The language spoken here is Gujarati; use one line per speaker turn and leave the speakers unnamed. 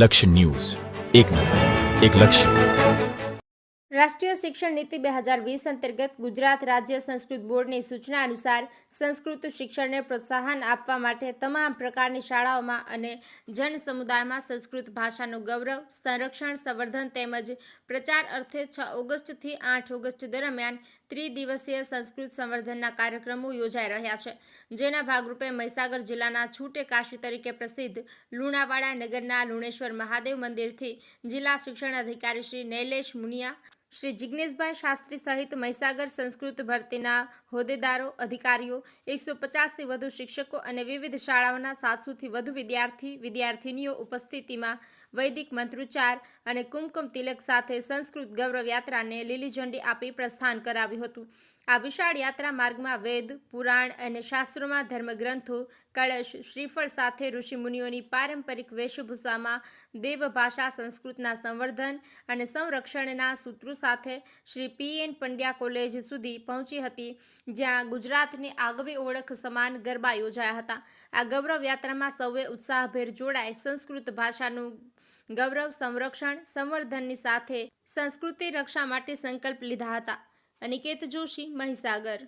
લક્ષ્ય ન્યૂઝ, એક નજર, એક લક્ષ્ય.
રાષ્ટ્રીય શિક્ષણ નીતિ 2020 અંતર્ગત ગુજરાત રાજ્ય સંસ્કૃત બોર્ડની સૂચના અનુસાર સંસ્કૃત શિક્ષણને પ્રોત્સાહન આપવા માટે તમામ પ્રકારની શાળાઓમાં અને જન સમુદાયમાં સંસ્કૃત ભાષાનું ગૌરવ, સંરક્ષણ, સંવર્ધન તેમજ પ્રચાર અર્થે 6 ઓગસ્ટથી 8 ઓગસ્ટ દરમિયાન ત્રિદિવસીય સંસ્કૃત સંવર્ધનના કાર્યક્રમો યોજાઈ રહ્યા છે. જેના ભાગરૂપે મહીસાગર જિલ્લાના છૂટે કાશી તરીકે પ્રસિદ્ધ લુણાવાડા નગરના લુણેશ્વર મહાદેવ મંદિરથી જિલ્લા શિક્ષણ અધિકારી શ્રી નૈલેશ મુનિયા, શ્રી જિગ્નેશભાઈ શાસ્ત્રી સહિત મહીસાગર સંસ્કૃત ભરતીના હોદ્દેદારો, અધિકારીઓ, 150થી વધુ શિક્ષકો અને વિવિધ શાળાઓના 700થી વધુ વિદ્યાર્થીનીઓ ઉપસ્થિતિમાં વૈદિક મંત્રોચ્ચાર અને કુમકુમ તિલક સાથે સંસ્કૃત ગૌરવ યાત્રાને લીલી ઝંડી આપી પ્રસ્થાન કરાવ્યું હતું. આ વિશાળ યાત્રા માર્ગમાં વેદ, પુરાણ અને શાસ્ત્રોમાં ધર્મગ્રંથો, કળશ, શ્રીફળ સાથે ઋષિમુનિઓની પારંપરિક વેશભૂષામાં દેવભાષા સંસ્કૃતના સંવર્ધન અને સંરક્ષણના સૂત્રો સાથે શ્રી પી.એન. પંડ્યા કોલેજ સુધી પહોંચી હતી, જ્યાં ગુજરાતની આગવી ઓળખ સમાન ગરબા યોજાયા હતા. આ ગૌરવ યાત્રામાં સૌએ ઉત્સાહભેર જોડાઈ સંસ્કૃત ભાષાનું ગૌરવ, સંરક્ષણ, સંવર્ધનની સાથે સંસ્કૃતિ રક્ષા માટે સંકલ્પ લીધા હતા. અનિકેત જોશી, મહીસાગર.